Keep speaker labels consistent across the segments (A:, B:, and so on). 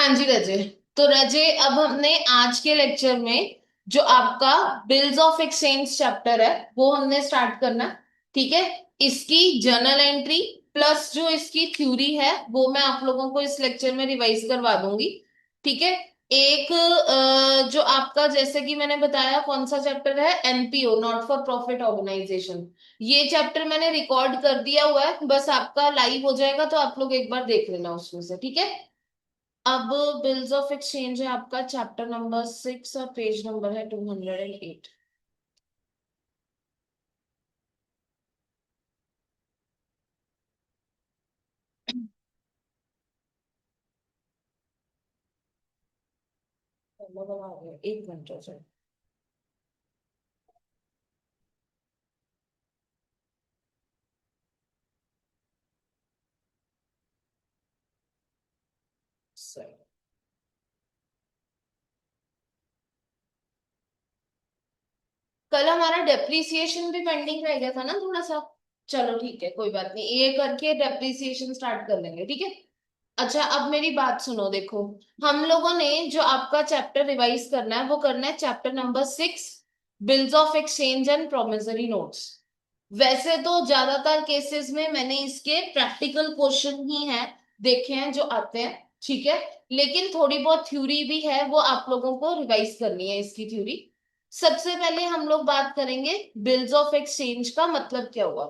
A: हाँ जी रजे। तो रजे, अब हमने आज के लेक्चर में जो आपका बिल्स ऑफ एक्सचेंज चैप्टर है वो हमने स्टार्ट करना है। ठीक है। इसकी जर्नल एंट्री प्लस जो इसकी थ्योरी है वो मैं आप लोगों को इस लेक्चर में रिवाइज करवा दूंगी। ठीक है। एक जो आपका, जैसे कि मैंने बताया, कौन सा चैप्टर है, NPO, not for profit organisation. ये चैप्टर मैंने रिकॉर्ड कर दिया हुआ है, बस आपका लाइव हो जाएगा तो आप लोग एक बार देख लेना उसमें से। ठीक है। अब बिल्स ऑफ एक्सचेंज है आपका चैप्टर नंबर 6 और पेज नंबर है 208। एक मिनट हो जाए। सही। कल हमारा डेप्रिसिएशन भी पेंडिंग रह गया था ना थोड़ा सा। चलो ठीक है, कोई बात नहीं, ये करके डेप्रिसिएशन स्टार्ट कर लेंगे। ठीक है। अच्छा, अब मेरी बात सुनो। देखो, हम लोगों ने जो आपका चैप्टर रिवाइज करना है वो करना है chapter number 6, bills of exchange and promissory notes. वैसे तो ज्यादातर केसेस में मैंने इसके प्रैक्टिकल क्वेश्चन ही हैं देखे हैं जो आते हैं। ठीक है। लेकिन थोड़ी बहुत थ्योरी भी है, वो आप लोगों को रिवाइज करनी है इसकी थ्योरी। सबसे पहले हम लोग बात करेंगे बिल्स ऑफ एक्सचेंज का मतलब क्या हुआ।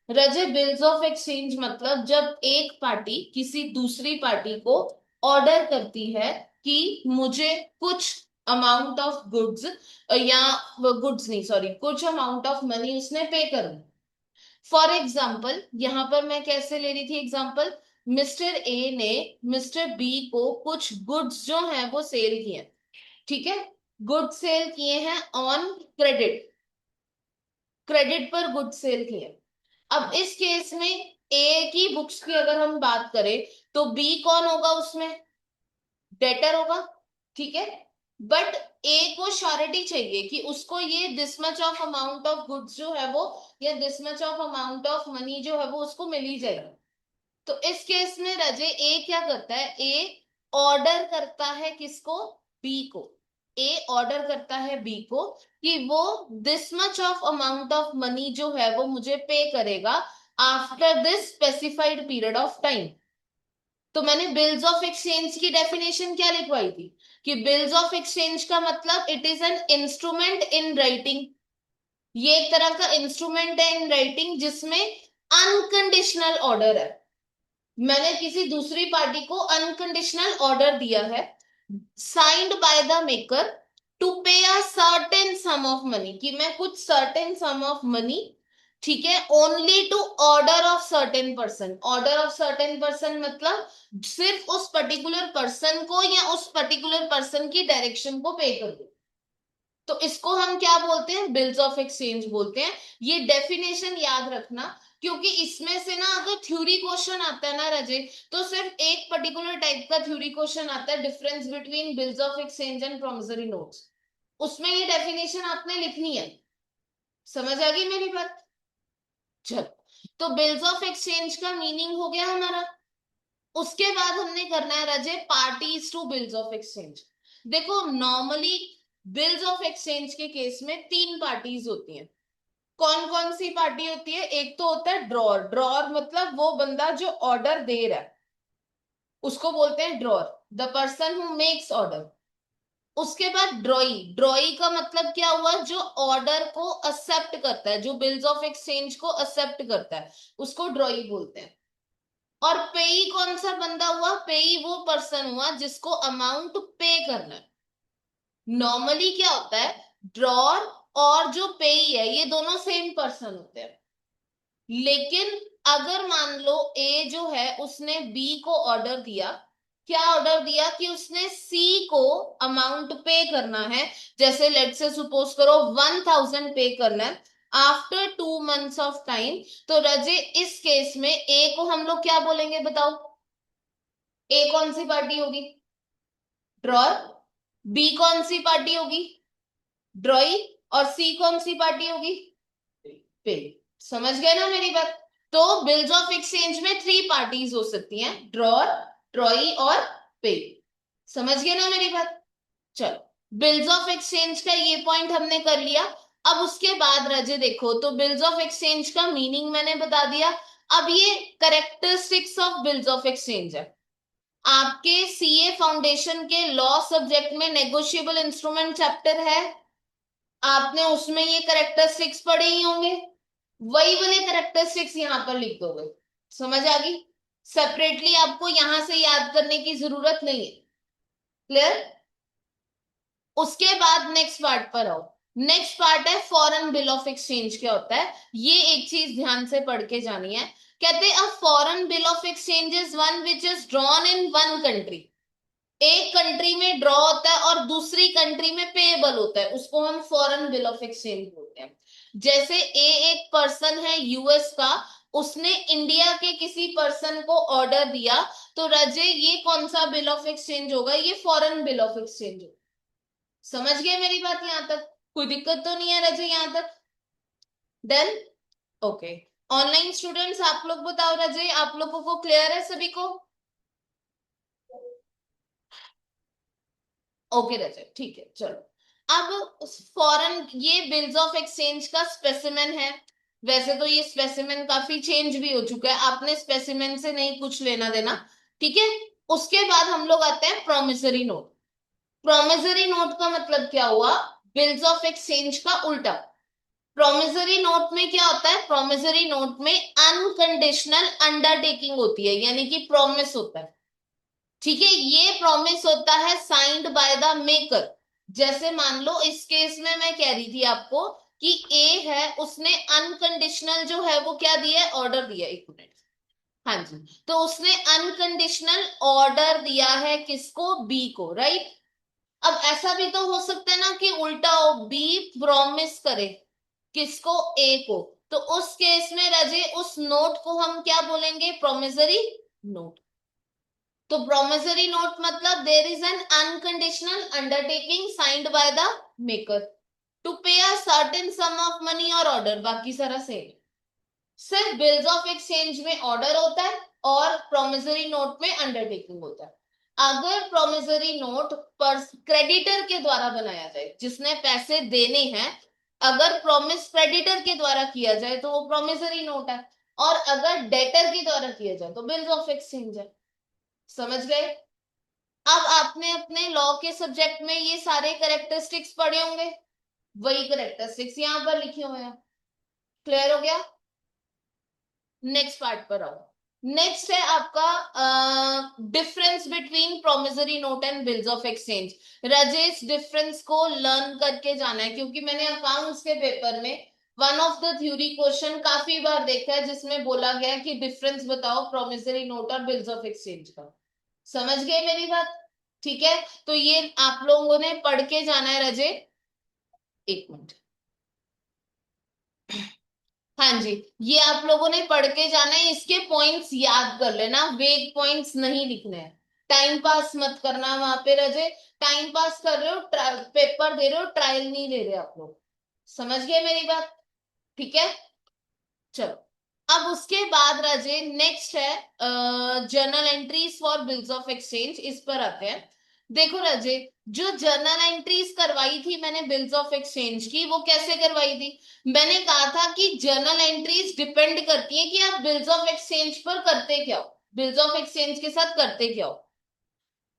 A: रजे, बिल्स ऑफ एक्सचेंज मतलब जब एक पार्टी किसी दूसरी पार्टी को ऑर्डर करती है कि मुझे कुछ अमाउंट ऑफ गुड्स, या गुड्स नहीं, सॉरी, कुछ अमाउंट ऑफ मनी उसने पे करना। फॉर एग्जाम्पल, यहां पर मैं कैसे ले रही थी एग्जाम्पल, मिस्टर ए ने मिस्टर बी को कुछ गुड्स जो हैं वो सेल किए। ठीक है। गुड्स सेल किए हैं ऑन क्रेडिट, क्रेडिट पर गुड्स सेल किए। अब इस केस में ए की बुक्स की अगर हम बात करें तो बी कौन होगा उसमें, डेटर होगा। ठीक है। बट ए को श्योरिटी चाहिए कि उसको ये this much of amount of goods जो है वो, या this much of amount of money जो है वो उसको मिल ही जाएगा। तो इस केस में रजे, ए क्या करता है, ए ऑर्डर करता है किसको, बी को। ए ऑर्डर करता है बी को कि वो this much of amount of money जो है वो मुझे पे करेगा after this specified period of time. तो मैंने बिल्स ऑफ एक्सचेंज की डेफिनेशन क्या लिखवाई थी, कि बिल्स ऑफ एक्सचेंज का मतलब it is an instrument in writing. ये एक तरह का इंस्ट्रूमेंट है इन राइटिंग जिसमें अनकंडीशनल ऑर्डर है। मैंने किसी दूसरी पार्टी को अनकंडीशनल ऑर्डर दिया है, signed by the maker, to pay a certain sum of money, कि मैं कुछ सर्टेन सम ऑफ मनी, ठीक है, only to order of certain person. Order of certain person मतलब सिर्फ उस पर्टिकुलर पर्सन को या उस पर्टिकुलर पर्सन की डायरेक्शन को पे कर दो। तो इसको हम क्या बोलते हैं, बिल्स ऑफ एक्सचेंज बोलते हैं। ये डेफिनेशन याद रखना, क्योंकि इसमें से ना अगर थ्योरी क्वेश्चन आता है ना रजे, तो सिर्फ एक पर्टिकुलर टाइप का थ्योरी क्वेश्चन आता है, difference between bills of exchange and promissory notes. उसमें ये डेफिनेशन आपने लिखनी है। समझ आ गई मेरी बात। चलो, तो बिल्स ऑफ एक्सचेंज का मीनिंग हो गया हमारा। उसके बाद हमने करना है रजे parties to bills of exchange. देखो, नॉर्मली बिल्स ऑफ एक्सचेंज के केस में तीन पार्टीज होती हैं। कौन कौन सी पार्टी होती है, एक तो होता है ड्रॉर। ड्रॉर मतलब वो बंदा जो ऑर्डर दे रहा है उसको बोलते हैं drawer, the person who makes order. उसके बाद ड्रॉई। ड्रॉई का मतलब क्या हुआ, जो ऑर्डर को एक्सेप्ट करता है, जो बिल्स ऑफ एक्सचेंज को एक्सेप्ट करता है, उसको ड्रॉई बोलते हैं। और पेई कौन सा बंदा हुआ, पेई वो पर्सन हुआ जिसको अमाउंट पे करना है। नॉर्मली क्या होता है, ड्रॉर और जो पेई है ये दोनों सेम पर्सन होते हैं। लेकिन अगर मान लो ए जो है उसने बी को ऑर्डर दिया, क्या ऑर्डर दिया, कि उसने सी को अमाउंट पे करना है। जैसे लेट से सपोज करो 1000 पे करना है आफ्टर 2 मंथ्स ऑफ टाइम। तो रजे, इस केस में ए को हम लोग क्या बोलेंगे बताओ, ए कौन सी पार्टी होगी, ड्रॉर। बी कौन सी पार्टी होगी, ड्रॉई। और सी कौन सी पार्टी होगी, पे। समझ गए ना मेरी बात। तो बिल्स ऑफ एक्सचेंज में थ्री पार्टीज हो सकती हैं, ड्रॉर, ट्रॉई और पे। समझ गए ना मेरी बात? चलो, बिल्स ऑफ एक्सचेंज का ये पॉइंट हमने कर लिया। अब उसके बाद रजे देखो, तो बिल्स ऑफ एक्सचेंज का मीनिंग मैंने बता दिया। अब ये characteristics of bills of exchange है। आपके सीए फाउंडेशन के लॉ सब्जेक्ट में नेगोशिएबल इंस्ट्रूमेंट चैप्टर है, आपने उसमें ये करेक्टरिस्टिक्स पढ़े ही होंगे। वही वाले करेक्टरिस्टिक्स यहां पर लिख दोगे। समझ आ गई? सेपरेटली आपको यहां से याद करने की जरूरत नहीं है। क्लियर? उसके बाद नेक्स्ट पार्ट पर आओ। नेक्स्ट पार्ट है फॉरेन बिल ऑफ एक्सचेंज। क्या होता है ये एक चीज ध्यान से पढ़ के जानी है। कहते हैं a foreign bill of exchange is one which is drawn in one country. एक कंट्री में ड्रॉ होता है और दूसरी कंट्री में पेएबल होता है, उसको हम फॉरेन बिल ऑफ एक्सचेंज बोलते हैं। जैसे एक पर्सन है यूएस का, उसने इंडिया के किसी पर्सन को ऑर्डर दिया, तो रजे ये कौन सा बिल ऑफ एक्सचेंज होगा? ये फॉरेन बिल ऑफ एक्सचेंज होगा। समझ गए मेरी बात यहां तक? कोई दिक्कत तो नहीं है रजे यहां तक? डन? ओके। ऑनलाइन स्टूडेंट्स आप लोग बताओ रजे, आप लोगों को क्लियर है सभी को? ओके रजत, ठीक है चलो। अब फॉरेन ये बिल्स ऑफ एक्सचेंज का स्पेसिमेन है। वैसे तो ये स्पेसिमेन काफी चेंज भी हो चुका है, आपने स्पेसिमेन से नहीं कुछ लेना देना। ठीक है। उसके बाद हम लोग आते हैं प्रोमिसरी नोट। प्रोमिसरी नोट का मतलब क्या हुआ? बिल्स ऑफ एक्सचेंज का उल्टा। प्रोमिसरी नोट में क्या होता है? प्रोमिसरी नोट में अनकंडीशनल अंडरटेकिंग होती है, यानी कि प्रॉमिस होता है। ठीक है, ये प्रॉमिस होता है साइंड बाय द मेकर। जैसे मान लो इस केस में मैं कह रही थी आपको कि ए है, उसने अनकंडीशनल जो है वो क्या दिया है? ऑर्डर दिया है। एक मिनट। हाँ जी, तो उसने अनकंडीशनल ऑर्डर दिया है किसको? बी को, राइट? अब ऐसा भी तो हो सकता है ना कि उल्टा हो, बी प्रॉमिस करे किसको? ए को। तो उस केस में रजे उस नोट को हम क्या बोलेंगे? Promissory note. तो प्रोमिसरी नोट मतलब there is an unconditional undertaking signed by the maker to pay a certain sum of money और ऑर्डर। बाकी सारा सेम। सिर्फ बिल्स ऑफ एक्सचेंज में ऑर्डर होता है और प्रोमिसरी नोट में अंडरटेकिंग होता है। अगर प्रोमिसरी नोट पर क्रेडिटर के द्वारा बनाया जाए, जिसने पैसे देने हैं, अगर प्रॉमिस क्रेडिटर के द्वारा किया जाए तो वो प्रोमिसरी नोट है। और अगर डेटर के द्वारा किया जाए तो बिल्स ऑफ एक्सचेंज है। समझ गए? अब आपने अपने लॉ के सब्जेक्ट में ये सारे करेक्टरिस्टिक्स पढ़े होंगे, वही करेक्टरिस्टिक्स यहां पर लिखे हुए हैं। क्लियर हो गया? नेक्स्ट पार्ट पर आओ। नेक्स्ट है आपका difference between promissory note and bills of exchange. Rajesh difference को लर्न करके जाना है, क्योंकि मैंने अकाउंट्स के पेपर में one of the theory question काफी बार देखा है जिसमें बोला गया है कि डिफरेंस बताओ प्रोमिसरी नोट और बिल्स ऑफ एक्सचेंज का। समझ गए मेरी बात? ठीक है, तो ये आप लोगों ने पढ़ के जाना है रजे। एक मिनट। हाँ जी, ये आप लोगों ने पढ़ के जाना है, इसके पॉइंट्स याद कर लेना, वेग पॉइंट्स नहीं लिखने हैं। टाइम पास मत करना वहां पे रजे। टाइम पास कर रहे हो, पेपर दे रहे हो, ट्रायल नहीं ले रहे आप लोग। समझ गए मेरी बात? ठीक है, चलो। अब उसके बाद राजे नेक्स्ट है journal entries for bills of exchange. इस पर आते हैं। देखो राजे, जो जर्नल एंट्रीज करवाई थी मैंने बिल्स ऑफ एक्सचेंज की, वो कैसे करवाई थी? मैंने कहा था कि जर्नल एंट्रीज डिपेंड करती है कि आप बिल्स ऑफ एक्सचेंज पर करते क्या हो, बिल्स ऑफ एक्सचेंज के साथ करते क्या हो।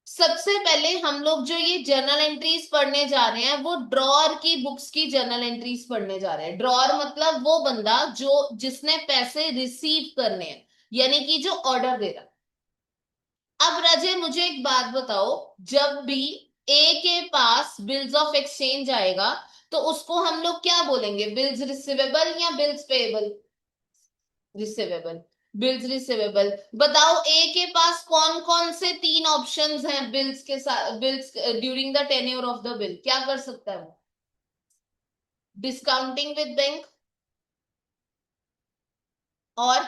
A: सबसे पहले हम लोग जो ये जर्नल एंट्रीज पढ़ने जा रहे हैं वो ड्रॉअर की बुक्स की जर्नल एंट्रीज पढ़ने जा रहे हैं। ड्रॉअर मतलब वो बंदा जो जिसने पैसे रिसीव करने हैं, यानी कि जो ऑर्डर दे रहा। अब राजे मुझे एक बात बताओ, जब भी ए के पास बिल्स ऑफ एक्सचेंज आएगा तो उसको हम लोग क्या बोलेंगे? बिल्स रिसीवेबल या bills payable? Receivable. Bills receivable. बताओ ए के पास कौन कौन से तीन ऑप्शंस हैं बिल्स के साथ, bills during the tenure of the bill क्या कर सकता है वो? डिस्काउंटिंग विद बैंक, और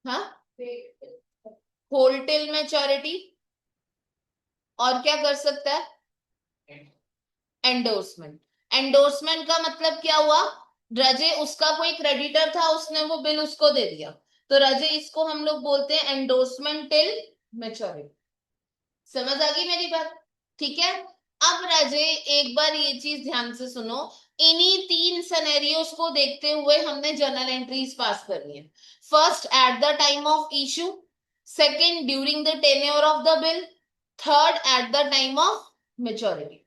A: हाँ, होल्ड टिल मैच्योरिटी, और क्या कर सकता है? एंडोर्समेंट। एंडोर्समेंट का मतलब क्या हुआ? रजे उसका कोई क्रेडिटर था, उसने वो बिल उसको दे दिया, तो रजे इसको हम लोग बोलते हैं एंडोर्समेंट टिल मैच्योरिटी। समझ आ गई मेरी बात? ठीक है। अब राजे एक बार ये चीज ध्यान से सुनो। इन्हीं तीन सिनेरियोस को देखते हुए हमने जर्नल एंट्रीज पास करनी है। First, eight the time of issue. Second, during the tenure of the bill. Third, eight the time of maturity.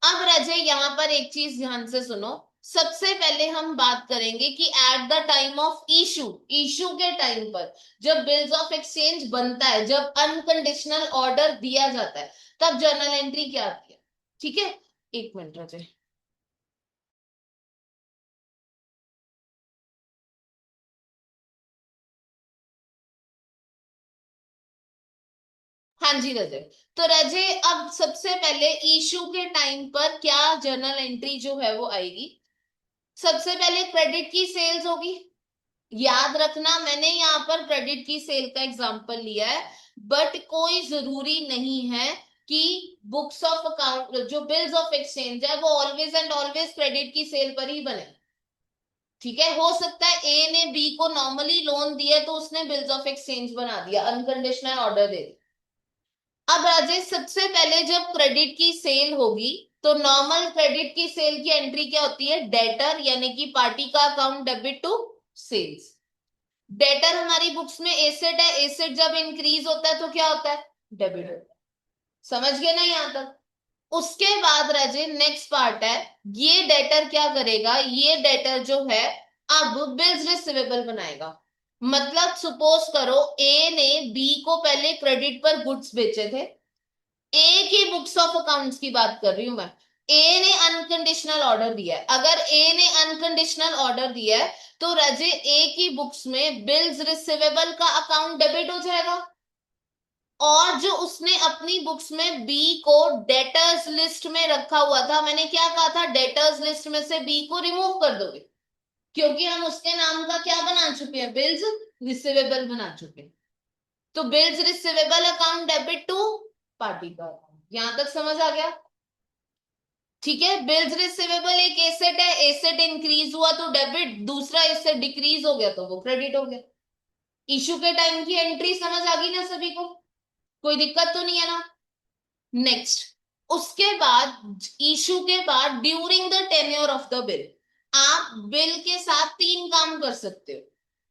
A: अब रजय यहां पर एक चीज ध्यान से सुनो। सबसे पहले हम बात करेंगे कि eight the time of issue, issue के टाइम पर जब बिल्स ऑफ एक्सचेंज बनता है, जब अनकंडीशनल ऑर्डर दिया जाता है, तब जर्नल एंट्री क्या आती है। ठीक है, एक मिनट रजय। हाँ जी रजय। तो रजय अब सबसे पहले इशू के टाइम पर क्या जर्नल एंट्री जो है वो आएगी। सबसे पहले क्रेडिट की सेल्स होगी। याद रखना मैंने यहाँ पर क्रेडिट की सेल का एग्जांपल लिया है, बट कोई जरूरी नहीं है कि बुक्स ऑफ अकाउंट जो बिल्स ऑफ एक्सचेंज है वो ऑलवेज एंड ऑलवेज क्रेडिट की सेल पर ही बने। ठीक है, हो सकता है ए ने बी को नॉर्मली लोन दिया तो उसने बिल्स ऑफ एक्सचेंज बना दिया, अनकंडीशनल ऑर्डर दे दिया। अब राजेश सबसे पहले जब क्रेडिट की सेल होगी तो नॉर्मल क्रेडिट की सेल की एंट्री क्या होती है, डेटर यानी कि पार्टी का account debit to sales. Debtor हमारी बुक्स में एसेट है, एसेट जब इंक्रीज होता है तो क्या होता है, डेबिट होता है। समझ गए ना यहां तक? उसके बाद राजे नेक्स्ट पार्ट है, ये डेटर क्या करेगा, ये डेटर जो है अब बिल्स रिसीवेबल बनाएगा। मतलब सपोज करो ए ने बी को पहले क्रेडिट पर गुड्स बेचे थे। ए की बुक्स ऑफ अकाउंट्स की बात कर रही हूं मैं। ए ने अनकंडीशनल ऑर्डर दिया है, अगर ए ने अनकंडीशनल ऑर्डर दिया है तो रजे ए की बुक्स में बिल्स रिसीवेबल का अकाउंट डेबिट हो जाएगा। और जो उसने अपनी बुक्स में बी को डेटर्स लिस्ट में रखा हुआ था, मैंने क्या कहा था, डेटर्स लिस्ट में से बी को रिमूव कर दोगे, क्योंकि हम उसके नाम का क्या बना चुके हैं, बिल्स रिसीवेबल बना चुके हैं। तो bills receivable account debit to party का अकाउंट। यहां तक समझ आ गया? ठीक है, बिल्स रिसीवेबल एक एसेट है, एसेट इंक्रीज हुआ तो डेबिट, दूसरा एसेट डिक्रीज हो गया तो वो क्रेडिट हो गया। इशू के टाइम की एंट्री समझ आ गई ना सभी को? कोई दिक्कत तो नहीं है ना? नेक्स्ट, उसके बाद इशू के बाद during the tenure of the bill, आप बिल के साथ तीन काम कर सकते हो।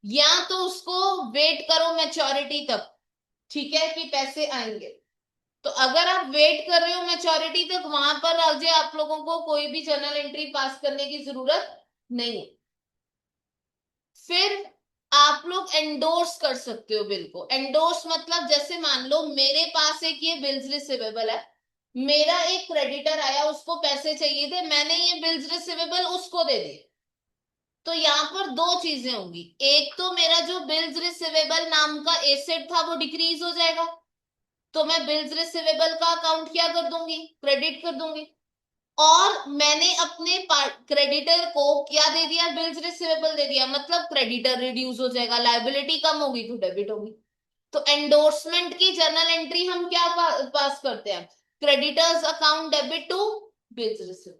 A: या तो उसको वेट करो मैच्योरिटी तक, ठीक है, कि पैसे आएंगे। तो अगर आप वेट कर रहे हो मैच्योरिटी तक, वहां पर अजय आप लोगों को कोई भी जर्नल एंट्री पास करने की जरूरत नहीं है। फिर आप लोग एंडोर्स कर सकते हो बिल को। एंडोर्स मतलब जैसे मान लो मेरे पास एक ये बिल्स रिसीवेबल है, मेरा एक क्रेडिटर आया, उसको पैसे चाहिए थे, मैंने ये बिल्स रिसीवेबल उसको दे दिए। तो यहाँ पर दो चीजें होंगी, एक तो मेरा जो बिल्स रिसीवेबल नाम का एसेट था वो डिक्रीज हो जाएगा, तो मैं बिल्स रिसीवेबल का अकाउंट क्या कर दूंगी, क्रेडिट कर दूंगी। और मैंने अपने क्रेडिटर को क्या दे दिया, बिल्स रिसीवेबल दे दिया, मतलब क्रेडिटर रिड्यूस हो जाएगा, लायबिलिटी कम होगी तो डेबिट होगी। तो एंडोर्समेंट की जर्नल एंट्री हम क्या पास करते हैं, creditors account debit to bills receivable.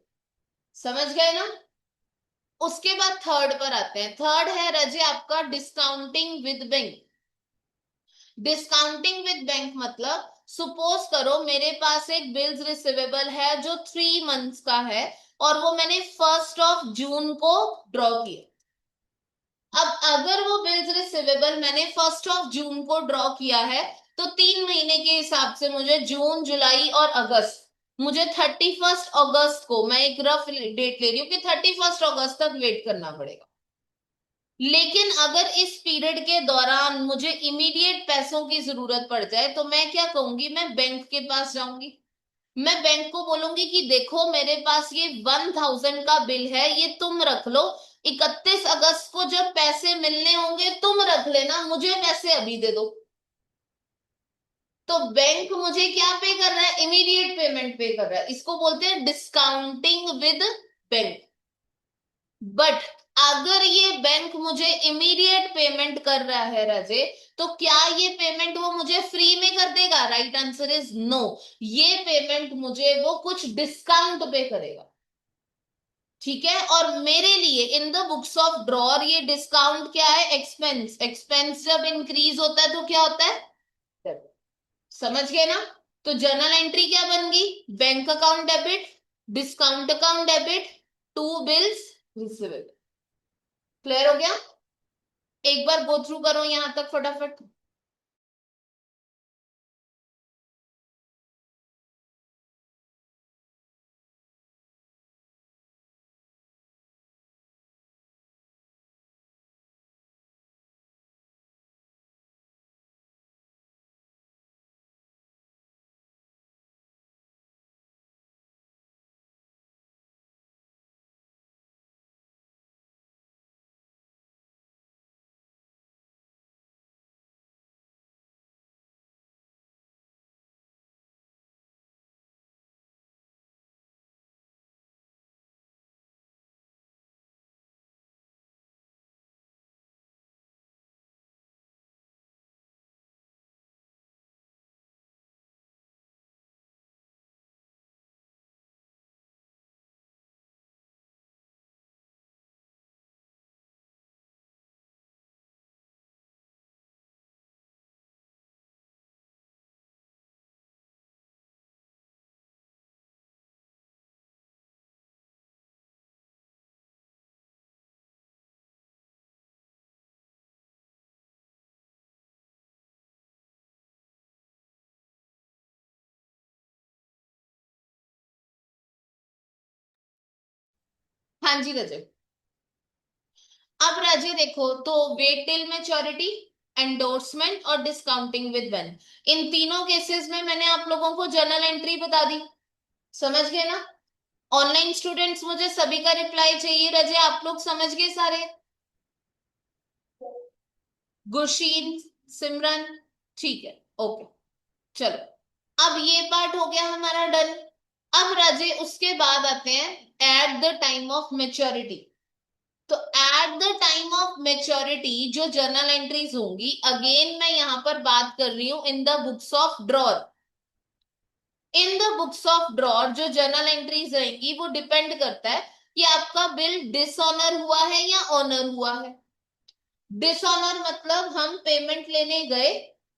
A: समझ गए ना? उसके बाद थर्ड पर आते हैं। थर्ड है रजे आपका discounting with bank. Discounting with bank मतलब सपोज करो मेरे पास एक बिल्स रिसीवेबल है जो 3 मंथ्स का है, और वो मैंने 1 जून को ड्रॉ किया। अब अगर वो बिल्स रिसीवेबल मैंने 1 जून को ड्रॉ किया है, तो 3 महीने के हिसाब से मुझे जून, जुलाई और अगस्त, मुझे 31 अगस्त को, मैं एक रफ डेट ले रही हूँ कि 31 अगस्त तक वेट करना पड़ेगा। लेकिन अगर इस पीरियड के दौरान मुझे इमीडिएट पैसों की जरूरत पड़ जाए तो मैं क्या कहूंगी, मैं बैंक के पास जाऊंगी। मैं बैंक को बोलूंगी कि देखो मेरे पास ये 1,000 का बिल है, ये तुम रख लो, 31 अगस्त को जब पैसे मिलने होंगे तुम रख लेना, मुझे पैसे अभी दे दो। तो बैंक मुझे क्या पे कर रहा है, इमीडिएट पेमेंट पे कर रहा है, इसको बोलते हैं डिस्काउंटिंग विद बैंक। बट अगर ये बैंक मुझे इमीडिएट पेमेंट कर रहा है राजे, तो क्या ये पेमेंट वो मुझे फ्री में कर देगा, राइट आंसर इज नो। ये पेमेंट मुझे वो कुछ डिस्काउंट पे करेगा। ठीक है, और मेरे लिए इन द बुक्स ऑफ ड्रॉर ये डिस्काउंट क्या है, एक्सपेंस। एक्सपेंस जब इंक्रीज होता है तो क्या होता है, समझ गए ना? तो जर्नल एंट्री क्या बन गई? Bank account debit, discount account debit, to bills receivable. Clear हो गया? एक बार गो थ्रू करो यहां तक फटाफट। हाँ जी रजत। अब राजे देखो, तो वेट टिल मैच्योरिटी, एंडोर्समेंट और डिस्काउंटिंग विद वेन, इन तीनों केसेस में मैंने आप लोगों को जर्नल एंट्री बता दी। समझ गए ना? ऑनलाइन स्टूडेंट्स, मुझे सभी का रिप्लाई चाहिए रजे। आप लोग समझ गए सारे? गुरशीन, सिमरन, ठीक है, ओके। चलो, अब ये पार्ट हो गया हमारा डन। अब राजे उसके बाद आते हैं at the time of maturity. तो at the time of maturity जो जर्नल एंट्रीज होंगी, अगेन मैं यहां पर बात कर रही हूं in the books of drawer. In the books of drawer जो जर्नल एंट्रीज रहेंगी वो डिपेंड करता है कि आपका बिल डिसऑनर हुआ है या ऑनर हुआ है। डिसऑनर मतलब हम पेमेंट लेने गए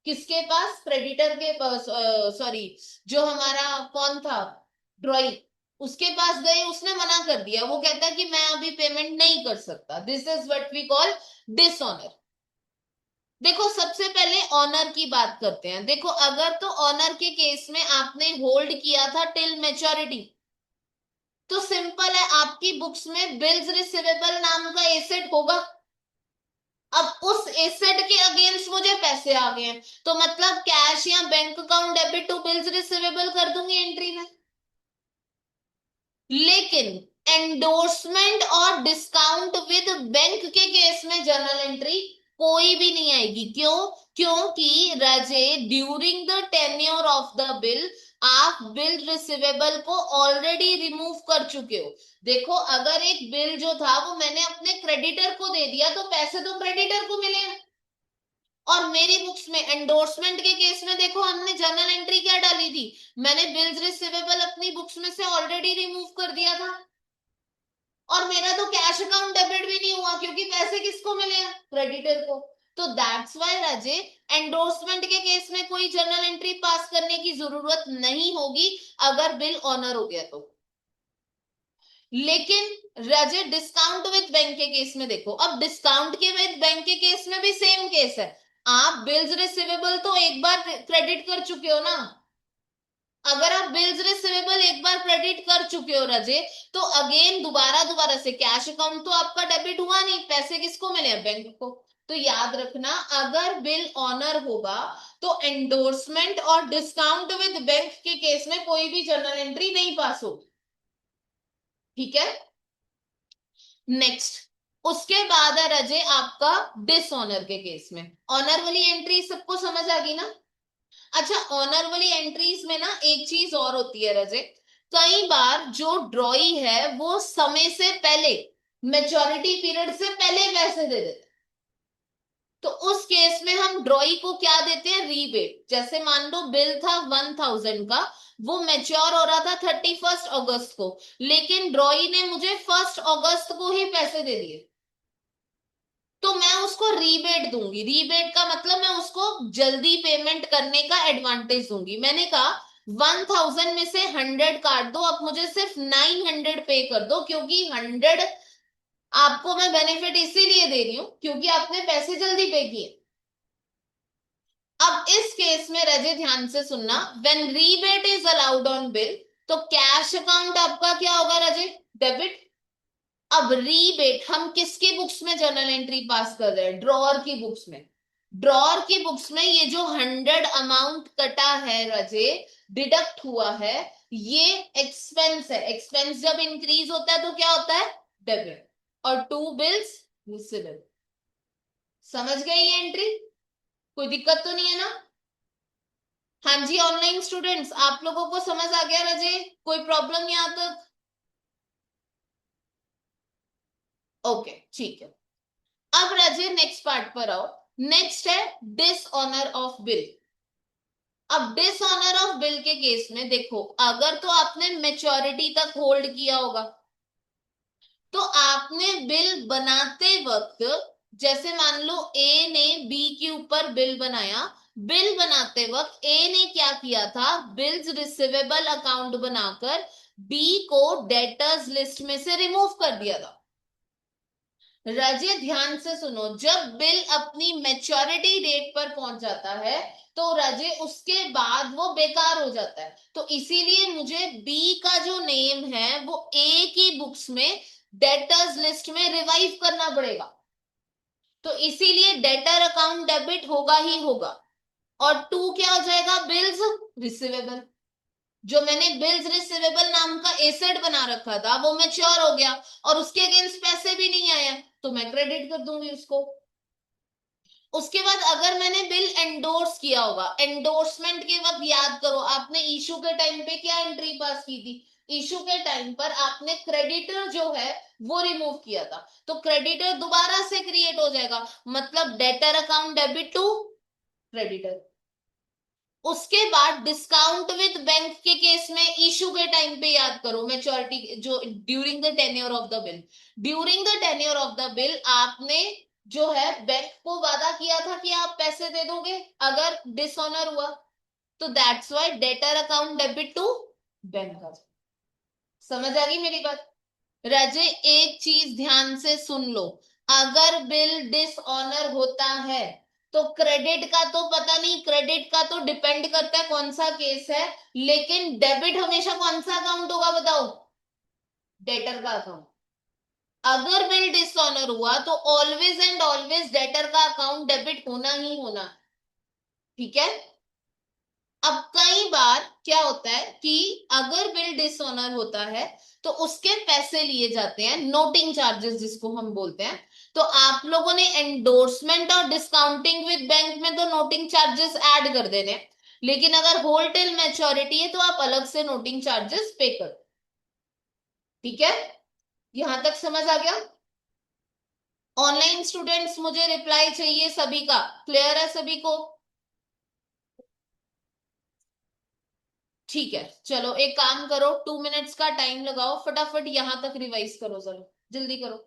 A: किसके पास? क्रेडिटर के पास, सॉरी, जो हमारा कौन था, ड्रॉई, उसके पास गए, उसने मना कर दिया, वो कहता है कि मैं अभी पेमेंट नहीं कर सकता। This is what we call dishonour. देखो, सबसे पहले ऑनर की बात करते हैं। देखो, अगर तो ऑनर के केस में आपने होल्ड किया था टिल मैच्योरिटी, तो सिंपल है, आपकी बुक्स में बिल्स रिसीवेबल नाम का एसेट होगा। अब उस एसेट के अगेंस्ट मुझे पैसे आ गए हैं, तो मतलब कैश या bank account debit to bills receivable कर दूंगी एंट्री में। लेकिन एंडोर्समेंट और डिस्काउंट विद बैंक के केस में जर्नल एंट्री कोई भी नहीं आएगी। क्यों? क्योंकि Raje, during the tenure of the bill आप बिल रिसीवेबल को ऑलरेडी रिमूव कर चुके हो। देखो, अगर एक बिल जो था वो मैंने अपने क्रेडिटर को दे दिया, तो पैसे तो क्रेडिटर को मिले हैं। और मेरी बुक्स में एंडोर्समेंट के केस में देखो, हमने जर्नल एंट्री क्या डाली थी? मैंने बिल्स रिसीवेबल अपनी बुक्स में से ऑलरेडी रिमूव कर दिया था। और मेरा तो कैश अकाउंट डेबिट भी नहीं हुआ, क्योंकि पैसे किसको मिले हैं? क्रेडिटर को। तो दैट्स वाई राजे, एंडोर्समेंट के केस में कोई जर्नल एंट्री पास करने की जरूरत नहीं होगी अगर बिल ऑनर हो गया तो। लेकिन राजे, डिस्काउंट विद बैंक के केस में देखो, अब डिस्काउंट के विद बैंक के केस में भी सेम केस है। आप बिल्स रिसीवेबल तो एक बार क्रेडिट कर चुके हो ना। अगर आप बिल्स रिसीवेबल एक बार क्रेडिट कर चुके हो रजे, तो अगेन दोबारा दोबारा से कैश अकाउंट तो आपका डेबिट हुआ नहीं, पैसे किसको मिले हैं? बैंक को। तो याद रखना, अगर बिल ऑनर होगा तो एंडोर्समेंट और डिस्काउंट विद बैंक के केस में कोई भी जर्नल एंट्री नहीं पास होगी। ठीक है? नेक्स्ट, उसके बाद है रजे आपका डिसऑनर के केस में। ऑनर वाली एंट्री सबको समझ आ गई ना? अच्छा, ऑनर वाली एंट्रीज में ना एक चीज और होती है रजे, कई बार जो ड्रॉई है वो समय से पहले, मेच्योरिटी पीरियड से पहले पैसे दे देते। तो उस केस में हम ड्रॉई को क्या देते हैं? रीबेट। जैसे मान लो बिल था 1000 का, वो मेच्योर हो रहा था 31 अगस्त को, लेकिन ड्रॉई ने मुझे 1 अगस्त को ही पैसे दे दिए, तो मैं उसको रीबेट दूंगी। रीबेट का मतलब मैं उसको जल्दी पेमेंट करने का एडवांटेज दूंगी। मैंने कहा 1000 में से 100 काट दो, अब मुझे सिर्फ 900 पे कर दो, क्योंकि 100 आपको मैं बेनिफिट इसीलिए दे रही हूं क्योंकि आपने पैसे जल्दी पे किए। अब इस केस में रजे ध्यान से सुनना, when rebate is allowed on bill, तो कैश अकाउंट आपका क्या होगा रजे? डेबिट। अब रीबेट हम किसकी बुक्स में जर्नल एंट्री पास कर रहे हैं? ड्रॉअर की बुक्स में। ड्रॉअर की बुक्स में ये जो 100 अमाउंट कटा है रजे, डिडक्ट हुआ है, ये एक्सपेंस है। एक्सपेंस जब इंक्रीज होता है तो क्या होता है? डेबिट। और टू बिल्स रिसीवेबल। समझ गए ये एंट्री? कोई दिक्कत तो नहीं है ना? हाँ जी ऑनलाइन स्टूडेंट्स, आप लोगों को समझ आ गया रजे? कोई प्रॉब्लम यहाँ तक? ओके ठीक है। अब रजे नेक्स्ट पार्ट पर आओ। नेक्स्ट है डिसऑनर ऑफ बिल। अब डिसऑनर ऑफ बिल के केस में देखो, अगर तो आपने मेच्योरिटी तक होल्ड किया होगा, तो आपने बिल बनाते वक्त, जैसे मान लो ए ने बी के ऊपर बिल बनाया, बिल बनाते वक्त ए ने क्या किया था? बिल्स रिसीवेबल अकाउंट बनाकर बी को डेटर्स लिस्ट में से रिमूव कर दिया था। रजे ध्यान से सुनो, जब बिल अपनी मैच्योरिटी डेट पर पहुंच जाता है तो रजे उसके बाद वो बेकार हो जाता है। तो इसीलिए मुझे बी का जो नेम है वो ए की बुक्स में डेटर्स लिस्ट में रिवाइव करना पड़ेगा। तो इसीलिए डेटर अकाउंट डेबिट होगा ही होगा। और टू क्या हो जाएगा? Bills receivable. जो मैंने बिल्स रिसीवेबल नाम का एसेट बना रखा था वो मैच्योर हो गया और उसके अगेंस्ट पैसे भी नहीं आया, तो मैं क्रेडिट कर दूंगी उसको। उसके बाद अगर मैंने बिल एंडोर्स किया होगा, एंडोर्समेंट के वक्त याद करो आपने इशू के टाइम पे क्या एंट्री पास की थी? इशू के टाइम पर आपने क्रेडिटर जो है वो रिमूव किया था, तो क्रेडिटर दोबारा से क्रिएट हो जाएगा, मतलब debtor account debit to creditor. उसके बाद डिस्काउंट विद बैंक के केस में इशू के टाइम पे याद करो मैच्योरिटी जो during the tenure of the bill, during the tenure of the bill आपने जो है बैंक को वादा किया था कि आप पैसे दे दोगे अगर डिसऑनर हुआ, तो that's why debtor account debit to bank का। समझ आ गई मेरी बात? राजे एक चीज ध्यान से सुन लो, अगर बिल डिसऑनर होता है तो क्रेडिट का तो पता नहीं, क्रेडिट का तो डिपेंड करता है कौन सा केस है, लेकिन डेबिट हमेशा कौन सा अकाउंट होगा बताओ? डेटर का अकाउंट। अगर बिल डिसऑनर हुआ तो ऑलवेज एंड ऑलवेज डेटर का अकाउंट डेबिट होना ही होना। ठीक है। अब कई बार क्या होता है कि अगर बिल डिसऑनर होता है तो उसके पैसे लिए जाते हैं, नोटिंग चार्जेस जिसको हम बोलते हैं। तो आप लोगों ने एंडोर्समेंट और डिस्काउंटिंग विद बैंक में तो नोटिंग चार्जेस ऐड कर देने हैं, लेकिन अगर होल टिल मैच्योरिटी है तो आप अलग से नोटिंग चार्जेस पे कर। ठीक है, यहां तक समझ आ गया? ऑनलाइन स्टूडेंट्स मुझे रिप्लाई चाहिए सभी का, क्लियर है सभी को? ठीक है, चलो एक काम करो, 2 मिनट्स का टाइम लगाओ, फटाफट यहां तक रिवाइज करो, जरा जल्दी करो।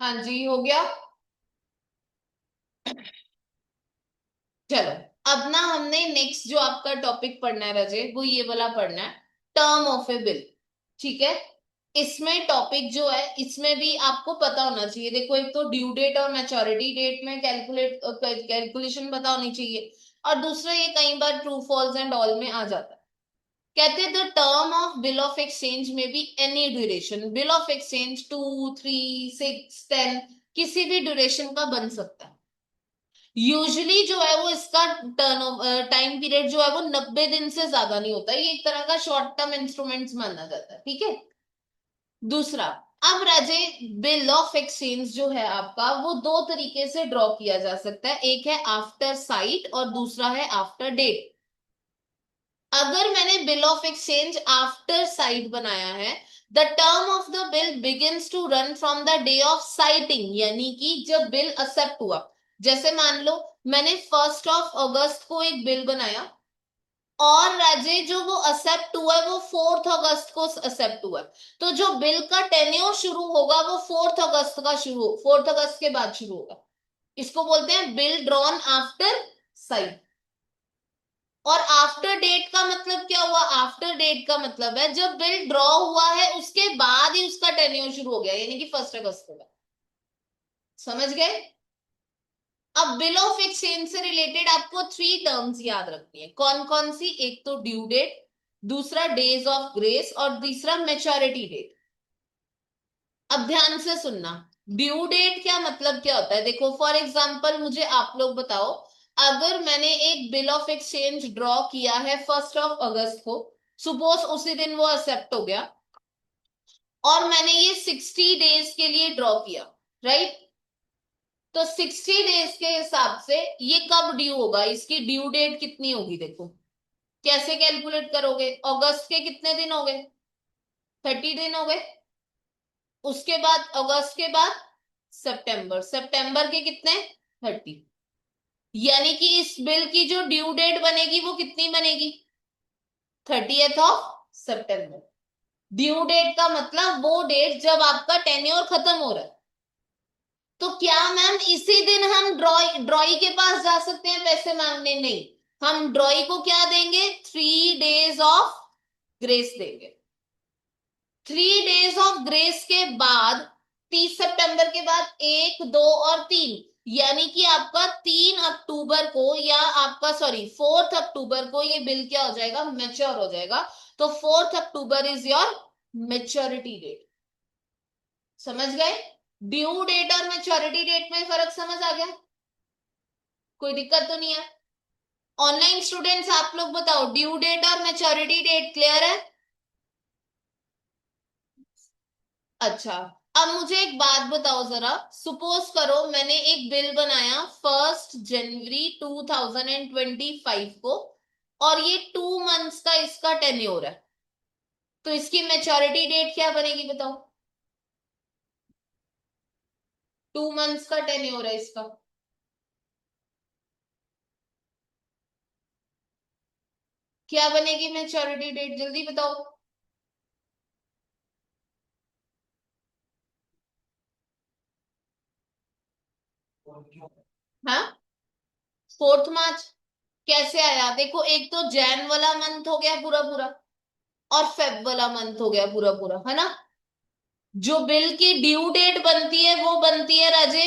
A: हाँ जी, हो गया। चलो, अब ना हमने नेक्स्ट जो आपका टॉपिक पढ़ना है रजे, वो ये वाला पढ़ना है, टर्म ऑफ ए बिल। ठीक है। इसमें टॉपिक जो है, इसमें भी आपको पता होना चाहिए। देखो, एक तो ड्यू डेट और मैच्योरिटी डेट में कैलकुलेशन पता होनी चाहिए, और दूसरा ये कई बार ट्रू फॉल्स एंड ऑल में आ जाता है। कहते हैं the term of bill of exchange में be any duration. Bill of exchange 2, 3, 6, 10 किसी भी ड्यूरेशन का बन सकता है। यूजुअली जो है वो इसका टर्न टाइम पीरियड जो है वो 90 दिन से ज्यादा नहीं होता। ये एक तरह का शॉर्ट टर्म इंस्ट्रूमेंट्स माना जाता है। ठीक है। दूसरा, अब राजे, बिल ऑफ एक्सचेंज जो है आपका, वो दो तरीके से ड्रॉ किया जा सकता है। एक है आफ्टर साइट और दूसरा है आफ्टर डेट। अगर मैंने bill of exchange after sight बनाया है, the term of the bill begins to run from the day of sighting, यानी कि जब बिल एक्सेप्ट हुआ। जैसे मान लो मैंने 1 अगस्त को एक बिल बनाया, और राजे जो वो एक्सेप्ट हुआ है वो 4 अगस्त को एक्सेप्ट हुआ है। तो जो बिल का टेन्योर शुरू होगा वो 4 अगस्त का शुरू, 4 अगस्त के बाद शुरू होगा। इसको बोलते हैं बिल ड्रॉन आफ्टर साइट। और आफ्टर डेट का मतलब क्या हुआ? आफ्टर डेट का मतलब है जब बिल ड्रॉ हुआ है उसके बाद ही उसका टेन्योर शुरू हो गया, यानी कि 1 अगस्त को। समझ गए? अब बिल ऑफ एक्सचेंज से रिलेटेड आपको 3 टर्म्स याद रखनी है। कौन कौन सी? एक तो ड्यू डेट, दूसरा डेज ऑफ ग्रेस, और तीसरा मैच्योरिटी डेट। अब ध्यान से सुनना। ड्यू डेट क्या मतलब क्या होता है? देखो, फॉर एग्जाम्पल मुझे आप लोग बताओ, अगर मैंने एक बिल ऑफ एक्सचेंज ड्रॉ किया है 1 अगस्त को, सुपोज उसी दिन वो एक्सेप्ट हो गया, और मैंने ये 60 डेज के लिए ड्रॉ किया, राइट? तो 60 डेज के हिसाब से ये कब ड्यू होगा, इसकी ड्यू डेट कितनी होगी? देखो, कैसे कैलकुलेट करोगे? अगस्त के कितने दिन हो गए? 30 दिन हो गए। उसके बाद अगस्त के बाद सितंबर, सितंबर के कितने? 30। यानी कि इस बिल की जो ड्यू डेट बनेगी वो कितनी बनेगी? 30th of September। Due date का मतलब वो डेट जब आपका टेन्योर खत्म हो रहा है। तो क्या मैम इसी दिन हम ड्रॉई के पास जा सकते हैं पैसे मांगने? नहीं, हम ड्रॉई को क्या देंगे? 3 डेज ऑफ ग्रेस देंगे। 3 डेज ऑफ ग्रेस के बाद, 30 सितंबर के बाद 1, 2 और 3, यानी कि आपका 3 अक्टूबर को, या आपका सॉरी 4 अक्टूबर को ये बिल क्या हो जाएगा? मेच्योर हो जाएगा। तो 4 October is your maturity date. समझ गए? ड्यू डेट और मेच्योरिटी डेट में फर्क समझ आ गया? कोई दिक्कत तो नहीं है? ऑनलाइन स्टूडेंट्स आप लोग बताओ, ड्यू डेट और मेच्योरिटी डेट क्लियर है? अच्छा, अब मुझे एक बात बताओ जरा। सपोज करो मैंने एक बिल बनाया 1 जनवरी 2025 को, और ये 2 मंथ्स का इसका टेन्योर है। तो इसकी मेच्योरिटी डेट क्या बनेगी बताओ? 2 मंथ्स का टेन्योर है इसका। क्या बनेगी मेच्योरिटी डेट? जल्दी बताओ। हाँ, 4 मार्च। कैसे आया? देखो, एक तो जैन वाला मंथ हो गया पूरा पूरा, और फेब वाला मंथ हो गया पूरा पूरा, है ना? जो बिल की ड्यू डेट बनती है वो बनती है राजे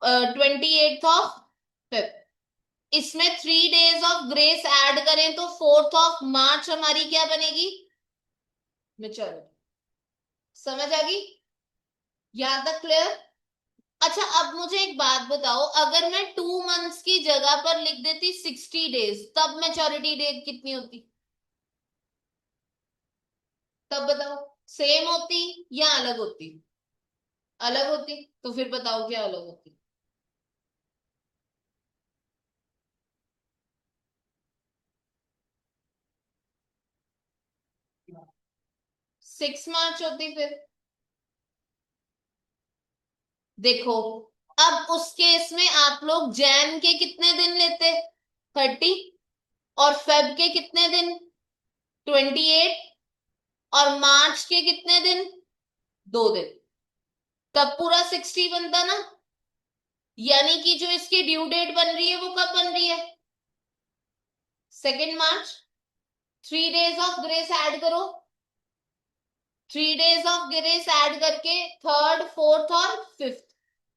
A: 28 ऑफ फेब। इसमें 3 डेज ऑफ ग्रेस ऐड करें तो 4 मार्च हमारी क्या बनेगी? मेच्योरिटी। समझ आ गई? यहां तक क्लियर? अच्छा, अब मुझे एक बात बताओ, अगर मैं 2 मंथ्स की जगह पर लिख देती 60 डेज, तब मेच्योरिटी डेट कितनी होती? तब बताओ, सेम होती या अलग होती? अलग होती। तो फिर बताओ क्या अलग होती? 6 मार्च होती फिर। देखो, अब उस केस में आप लोग जैन के कितने दिन लेते? 30। और फेब के कितने दिन? 28। और मार्च के कितने दिन? 2 दिन। तब पूरा 60 बनता ना, यानी कि जो इसकी ड्यू डेट बन रही है वो कब बन रही है, 2 मार्च। 3 डेज ऑफ ग्रेस ऐड करो, 3 डेज ऑफ ग्रेस ऐड करके थर्ड, फोर्थ और फिफ्थ,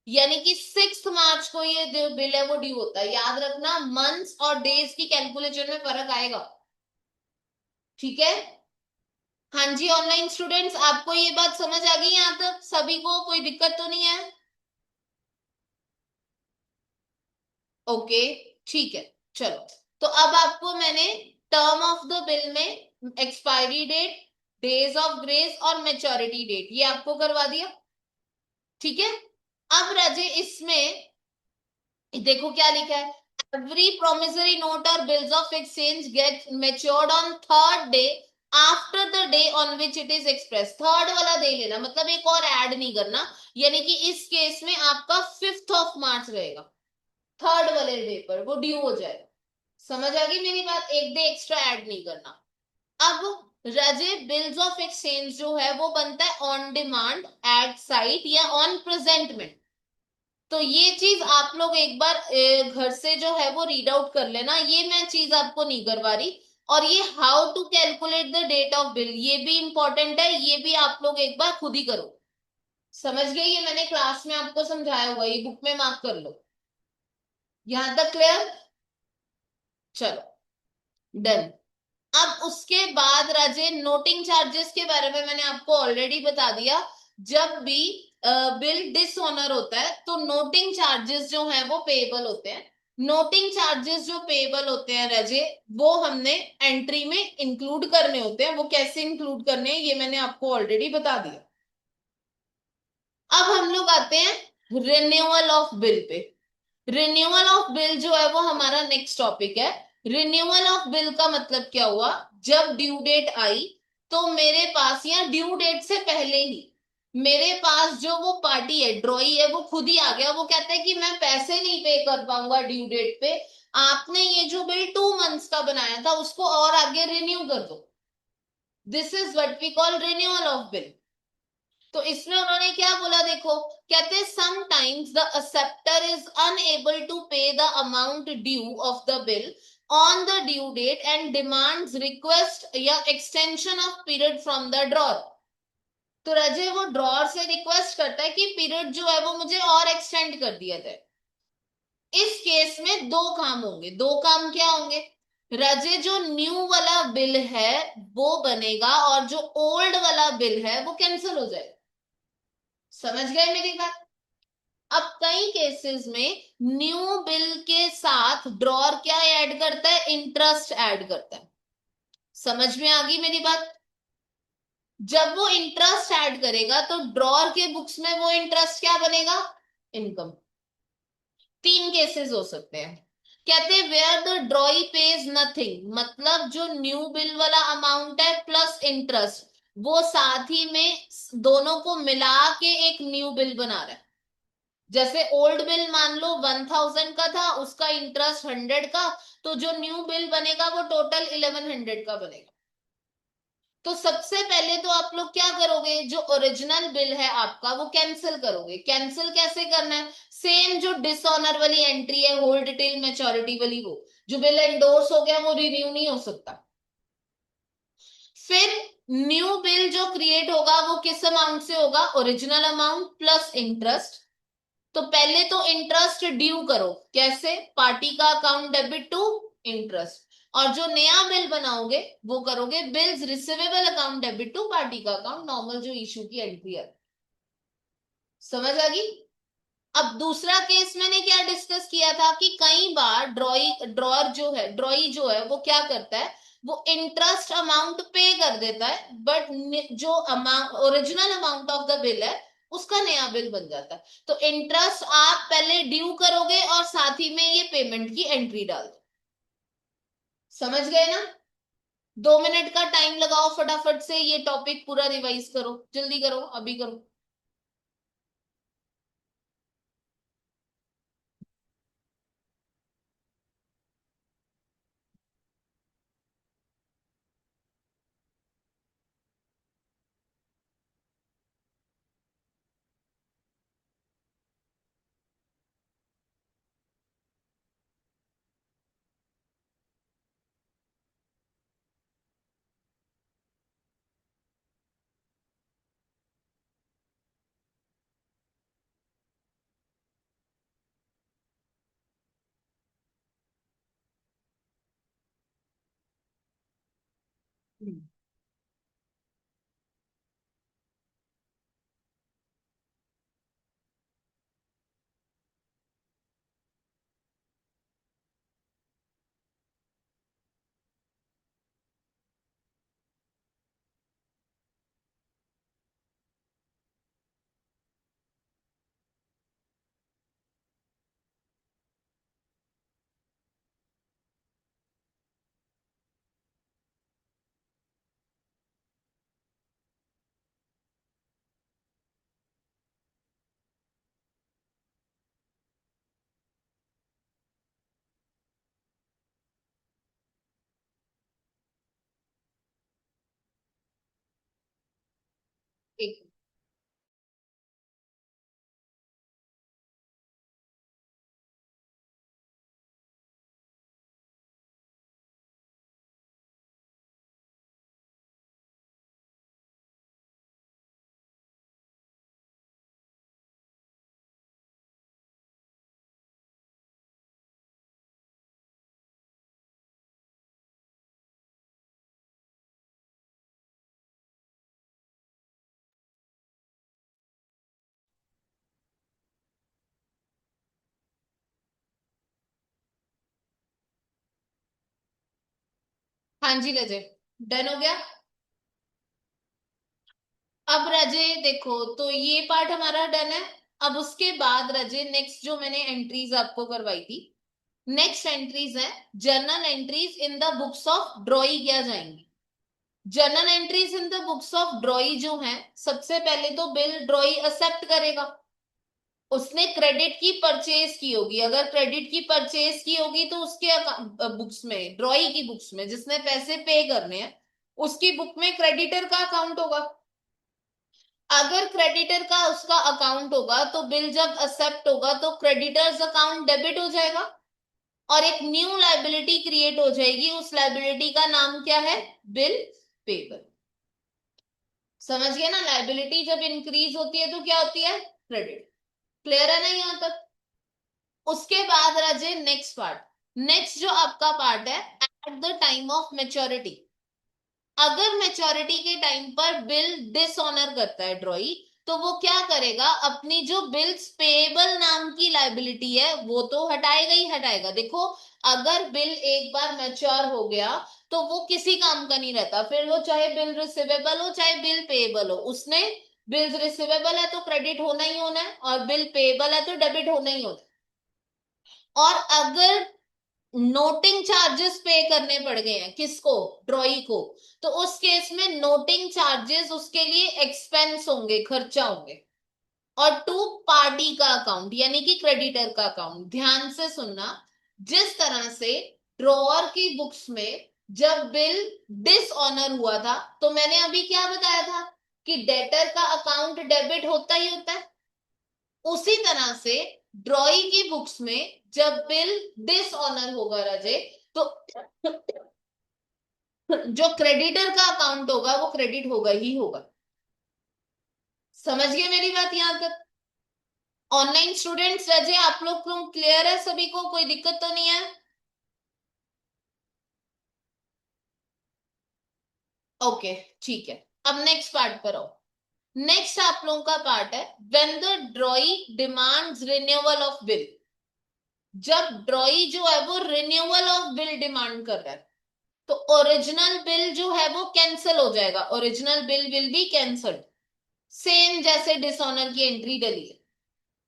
A: यानी कि 6 मार्च को ये जो बिल है वो ड्यू होता है। याद रखना, मंथ्स और डेज की कैलकुलेशन में फर्क आएगा, ठीक है। हाँ जी ऑनलाइन स्टूडेंट्स, आपको ये बात समझ आ गई यहाँ तक, सभी को कोई दिक्कत तो नहीं है? ओके, ठीक है। चलो, तो अब आपको मैंने टर्म ऑफ द बिल में expiry date, days of grace और मेच्योरिटी डेट ये आपको करवा दिया, ठीक है। अब राजे इसमें देखो क्या लिखा है, एवरी प्रोमिसरी नोट और bills of exchange gate matured on third day after the day on which it is express. Third वाला दे लेना, मतलब एक और ऐड नहीं करना, यानी कि इस केस में आपका 5 मार्च रहेगा, थर्ड वाले डे पर वो ड्यू हो जाएगा। समझ आ गई मेरी बात, एक डे एक्स्ट्रा ऐड नहीं करना। अब रजे बिल्स ऑफ एक्सचेंज जो है वो बनता है ऑन डिमांड, एट साइट या ऑन प्रेजेंटमेंट। तो ये चीज आप लोग एक बार घर से जो है वो रीड आउट कर लेना, ये मैं चीज आपको नहीं करवा रही। और ये how to calculate the date of bill ये भी इंपॉर्टेंट है, ये भी आप लोग एक बार खुद ही करो। समझ गए, ये मैंने क्लास में आपको समझाया हुआ, ये बुक में मार्क कर लो। यहां तक क्लियर? चलो, डन। अब उसके बाद राजे नोटिंग चार्जेस के बारे में मैंने आपको ऑलरेडी बता दिया। जब भी बिल डिसऑनर होता है तो नोटिंग चार्जेस जो है वो पेएबल होते हैं। नोटिंग चार्जेस जो पेएबल होते हैं राजे, वो हमने एंट्री में इंक्लूड करने होते हैं। वो कैसे इंक्लूड करने हैं ये मैंने आपको ऑलरेडी बता दिया। अब हम लोग आते हैं renewal of bill pay. Renewal of bill जो है वो हमारा नेक्स्ट टॉपिक है। रिन्यूअल ऑफ बिल का मतलब क्या हुआ, जब ड्यू डेट आई तो मेरे पास, या ड्यू डेट से पहले ही मेरे पास जो वो पार्टी है, ड्रॉई है, वो खुद ही आ गया। वो कहता है कि मैं पैसे नहीं पे कर पाऊंगा ड्यू डेट पे, आपने ये जो बिल 2 मंथ्स का बनाया था उसको और आगे रिन्यू कर दो। This is what we call renewal of bill. तो इसमें उन्होंने क्या बोला देखो, कहते sometimes the acceptor is unable to pay the amount due of the bill on the due date and demands request या extension of period from the drawer. तो रजे वो ड्रॉर से रिक्वेस्ट करता है कि पीरियड जो है वो मुझे और एक्सटेंड कर दिया जाए। इस केस में दो काम होंगे। दो काम क्या होंगे, रजे जो न्यू वाला बिल है वो बनेगा और जो ओल्ड वाला बिल है वो कैंसिल हो जाएगा। समझ गए मेरी बात? अब कई केसेस में न्यू बिल के साथ ड्रॉर क्या ऐड करता है, इंटरेस्ट ऐड करता है। समझ में आ गई मेरी बात? जब वो इंटरेस्ट ऐड करेगा तो ड्रॉर के बुक्स में वो इंटरेस्ट क्या बनेगा, इनकम। 3 केसेस हो सकते हैं। कहते हैं where the drawee pays nothing, मतलब जो न्यू बिल वाला अमाउंट है प्लस इंटरेस्ट, वो साथ ही में दोनों को मिला के एक न्यू बिल बना रहा है। जैसे ओल्ड बिल मान लो 1000 का था, उसका इंटरेस्ट 100 का, तो जो न्यू बिल बनेगा वो टोटल 1100 का बनेगा। तो सबसे पहले तो आप लोग क्या करोगे, जो ओरिजिनल बिल है आपका वो कैंसिल करोगे। कैंसिल कैसे करना है, सेम जो डिसऑनर वाली एंट्री है, होल्ड टिल मैच्योरिटी वाली, वो जो बिल एंडोर्स हो गया वो रिन्यू नहीं हो सकता। फिर न्यू बिल जो क्रिएट होगा वो किस अमाउंट से होगा, ओरिजिनल अमाउंट प्लस इंटरेस्ट। तो पहले तो इंटरेस्ट ड्यू करो, कैसे, पार्टी का अकाउंट डेबिट टू इंटरेस्ट। और जो नया बिल बनाओगे वो करोगे bills receivable account debit to party का अकाउंट, नॉर्मल जो इशू की एंट्री है। समझ आ गई? अब दूसरा केस मैंने क्या डिस्कस किया था कि कई बार ड्रॉई जो है वो क्या करता है, वो इंटरेस्ट अमाउंट पे कर देता है, बट जो amount original amount of the bill है उसका नया बिल बन जाता है। तो इंटरेस्ट आप पहले ड्यू करोगे और साथ ही में ये पेमेंट की एंट्री डाल दो। समझ गए ना? 2 मिनट का टाइम लगाओ, फटाफट से ये टॉपिक पूरा रिवाइज करो, जल्दी करो, अभी करो। हम्म। ठीक। हाँ जी रजय, डन हो गया। अब रजय देखो, तो ये पार्ट हमारा डन है। अब उसके बाद रजय नेक्स्ट जो मैंने एंट्रीज आपको करवाई थी, नेक्स्ट एंट्रीज है journal entries in the books of ड्रॉई किया जाएंगी। Journal entries in the books of ड्रॉई जो है, सबसे पहले तो बिल ड्रॉई एक्सेप्ट करेगा। उसने क्रेडिट की परचेज की होगी, अगर क्रेडिट की परचेज की होगी तो उसके बुक्स में, ड्रॉई की बुक्स में जिसने पैसे पे करने हैं, उसकी बुक में क्रेडिटर का अकाउंट होगा। अगर क्रेडिटर का उसका अकाउंट होगा तो बिल जब एक्सेप्ट होगा तो क्रेडिटर्स अकाउंट डेबिट हो जाएगा और एक न्यू लाइबिलिटी क्रिएट हो जाएगी। उस लाइबिलिटी का नाम क्या है? Bill payable. समझ गए ना? लाइबिलिटी जब इंक्रीज होती है तो क्या होती है? क्रेडिट। क्लियर है ना यहां तक? उसके बाद राजे नेक्स्ट पार्ट, नेक्स्ट जो आपका पार्ट है, eight the time of maturity. अगर मेच्योरिटी के टाइम पर बिल डिसऑनर करता है ड्रॉई, तो वो क्या करेगा? अपनी जो बिल्स पेएबल नाम की लाइबिलिटी है वो तो हटाएगा ही हटाएगा। देखो, अगर बिल एक बार मैच्योर हो गया तो वो किसी काम का नहीं रहता, फिर वो चाहे बिल रिसीवेबल हो चाहे बिल पेएबल हो। उसने बिल्स रिसीवेबल है तो क्रेडिट होना ही होना है, और बिल पेएबल है तो डेबिट होना ही होना है। और अगर नोटिंग चार्जेस पे करने पड़ गए हैं किसको? ड्रॉई को। तो उस केस में नोटिंग चार्जेस उसके लिए एक्सपेंस होंगे, खर्चा होंगे। और टू पार्टी का अकाउंट यानी कि क्रेडिटर का अकाउंट, ध्यान से सुनना। जिस तरह से ड्रॉअर की बुक्स में जब बिल डिसऑनर हुआ था, तो मैंने अभी क्या बताया था कि डेटर का अकाउंट डेबिट होता ही होता है। उसी तरह से ड्रॉई की बुक्स में जब बिल डिसऑनर होगा राजे, तो जो क्रेडिटर का अकाउंट होगा वो क्रेडिट होगा ही होगा। समझ गए मेरी बात यहां तक? ऑनलाइन स्टूडेंट्स राजे, आप लोग को क्लियर है? सभी को कोई दिक्कत तो नहीं है? ओके, ठीक है। अब नेक्स्ट पार्ट पर आओ। नेक्स्ट आप लोगों का पार्ट है when the ड्रॉई demands renewal of bill. जब ड्रॉई जो है वो रिन्यूअल ऑफ बिल डिमांड कर रहा है, तो ओरिजिनल बिल जो है वो कैंसिल हो जाएगा। Original bill will be cancelled, same जैसे डिसऑनर की एंट्री डली है।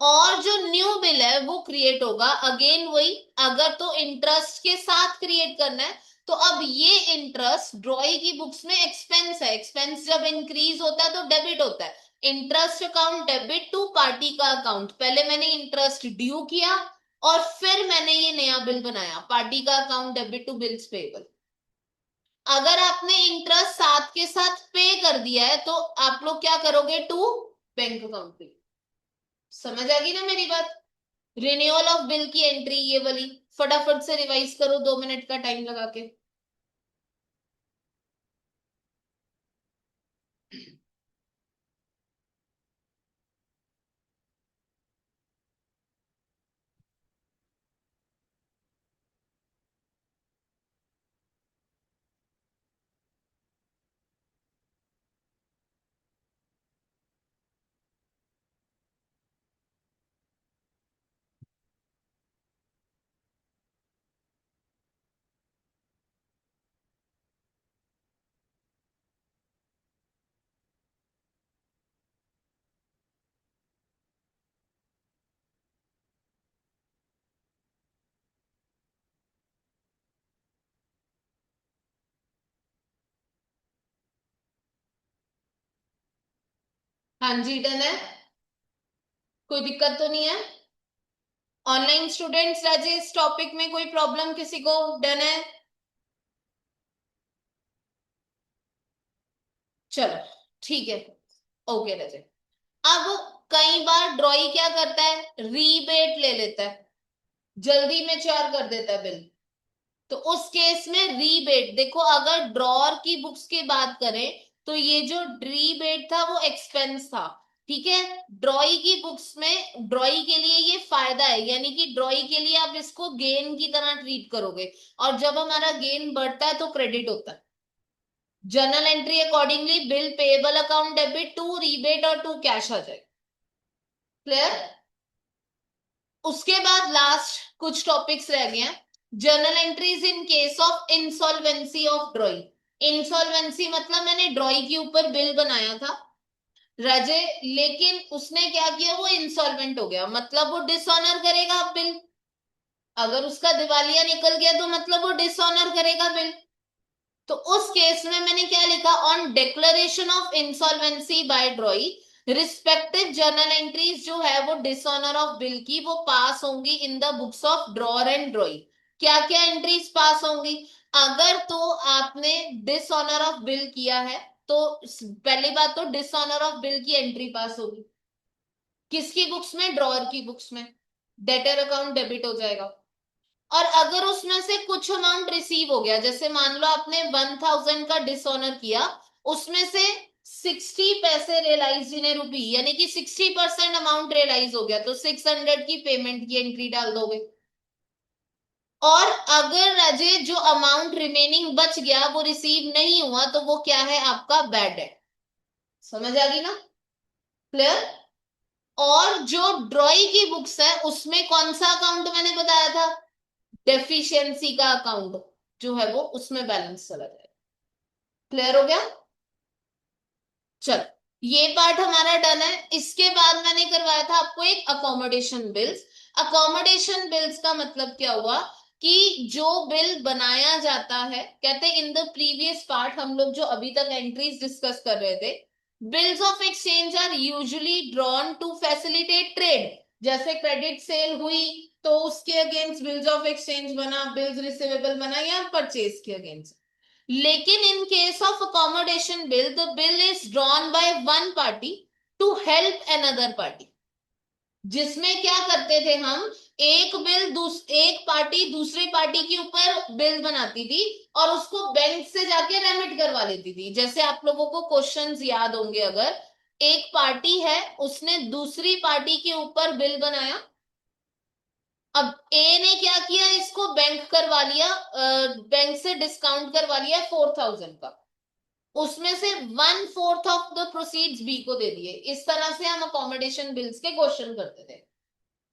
A: और जो न्यू बिल है वो क्रिएट होगा, अगेन वही। अगर तो इंटरेस्ट के साथ क्रिएट करना है, तो अब ये इंटरेस्ट ड्रॉई की बुक्स में एक्सपेंस है। एक्सपेंस जब इंक्रीज होता है तो डेबिट होता है। Interest account debit to party का अकाउंट। पहले मैंने इंटरेस्ट ड्यू किया और फिर मैंने ये नया बिल बनाया, पार्टी का account debit to bills payable. अगर आपने इंटरेस्ट साथ के साथ पे कर दिया है तो आप लोग क्या करोगे? टू बैंक अकाउंट पे। समझ आ गई ना मेरी बात? रिन्यूअल ऑफ बिल की एंट्री ये वाली, फटाफट से रिवाइज करो 2 मिनट का टाइम लगा के। हाँ जी, डन है। कोई दिक्कत तो नहीं है? ऑनलाइन स्टूडेंट्स राजेश, टॉपिक में कोई प्रॉब्लम किसी को? डन है। चलो ठीक है। ओके राजेश। अब कई बार ड्रॉई क्या करता है, रीबेट ले लेता है, जल्दी में चार कर देता है बिल। तो उस केस में रीबेट देखो, अगर ड्रॉर की बुक्स की बात करें तो ये जो रीबेट था वो एक्सपेंस था। ठीक है। ड्रॉई की बुक्स में ड्रॉई के लिए ये फायदा है, यानी कि ड्रॉई के लिए आप इसको गेन की तरह ट्रीट करोगे, और जब हमारा गेन बढ़ता है तो क्रेडिट होता है। Journal entry accordingly bill payable account debit to rebate और टू कैश आ जाएगा। क्लियर? उसके बाद लास्ट कुछ टॉपिक्स रह गए हैं। Journal entries in case of insolvency of ड्रॉई। Insolvency मतलब मैंने ड्रॉई के ऊपर बिल बनाया था राजे, लेकिन उसने क्या किया, वो इंसॉल्वेंट हो गया, मतलब वो डिसऑनर करेगा बिल। अगर उसका दिवालिया निकल गया तो मतलब वो डिसऑनर करेगा बिल। तो उस केस में मैंने क्या लिखा, on declaration of insolvency by drawee respective journal entries जो है वो डिसऑनर ऑफ बिल की वो पास होंगी इन the books of drawer and ड्रॉई। क्या क्या एंट्रीज पास होंगी? अगर तो आपने डिसऑनर ऑफ बिल किया है तो पहली बात तो डिसऑनर ऑफ बिल की एंट्री पास होगी। किसकी बुक्स में? ड्रॉर की बुक्स में। डेटर अकाउंट डेबिट हो जाएगा। और अगर उसमें से कुछ अमाउंट रिसीव हो गया, जैसे मान लो आपने 1000 का डिसऑनर किया, उसमें से 60 पैसे रियलाइज इन रुपी, यानी कि 60% अमाउंट रियलाइज हो गया, तो 600 की पेमेंट की एंट्री डाल दोगे। और अगर अजय जो अमाउंट रिमेनिंग बच गया वो रिसीव नहीं हुआ तो वो क्या है, आपका बैड डेट। समझ आ गई ना? क्लियर? और जो ड्रॉई की बुक्स है उसमें कौन सा अकाउंट मैंने बताया था, डेफिशिएंसी का अकाउंट जो है वो उसमें बैलेंस चला जाएगा। क्लियर हो गया? चल, ये पार्ट हमारा डन है। इसके बाद मैंने करवाया था आपको एक अकोमोडेशन बिल्स। अकोमोडेशन बिल्स का मतलब क्या हुआ कि जो बिल बनाया जाता है, कहते हैं इन द प्रीवियस पार्ट हम लोग जो अभी तक एंट्रीज डिस्कस कर रहे थे, bills of exchange are usually drawn to facilitate trade. जैसे क्रेडिट सेल हुई तो उसके अगेंस्ट बिल्स ऑफ एक्सचेंज बना, बिल्स रिसीवेबल बना, या परचेज के अगेंस्ट। लेकिन in case of accommodation bill the bill is drawn by one party to help another party. जिसमें क्या करते थे हम, एक बिल एक पार्टी दूसरी पार्टी के ऊपर बिल बनाती थी और उसको बैंक से जाके रेमिट करवा लेती थी। जैसे आप लोगों को क्वेश्चंस याद होंगे, अगर एक पार्टी है उसने दूसरी पार्टी के ऊपर बिल बनाया, अब ए ने क्या किया, इसको बैंक करवा लिया, बैंक से डिस्काउंट करवा लिया 4000 का, उसमें से 1/4 ऑफ द प्रोसीड्स बी को दे दिए। इस तरह से हम अकोमोडेशन बिल्स के क्वेश्चन करते थे।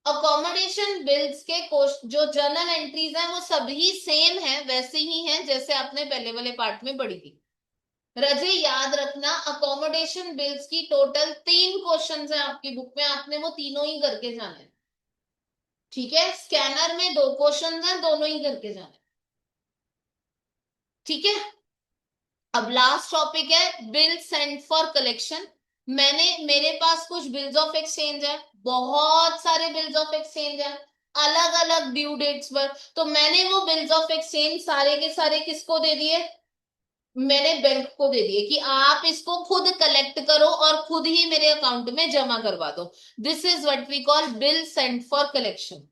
A: अकोमोडेशन बिल्स के जो जर्नल एंट्रीज हैं वो सभी सेम है, वैसे ही हैं जैसे आपने पहले वाले पार्ट में पढ़ी थी। रजे याद रखना, अकोमोडेशन बिल्स की टोटल 3 क्वेश्चंस हैं आपकी बुक में, आपने वो तीनों ही करके जाने हैं। ठीक है, स्कैनर में 2 क्वेश्चंस हैं, दोनों ही करके जाने। ठीक है। अब लास्ट टॉपिक है बिल सेंट फॉर कलेक्शन। मेरे पास कुछ बिल्स ऑफ एक्सचेंज है, बहुत सारे बिल्स ऑफ एक्सचेंज है अलग अलग ड्यू डेट्स पर, तो मैंने वो बिल्स ऑफ एक्सचेंज सारे के सारे किसको दे दिए, मैंने बैंक को दे दिए कि आप इसको खुद कलेक्ट करो और खुद ही मेरे अकाउंट में जमा करवा दो। This is what we call bill sent for collection.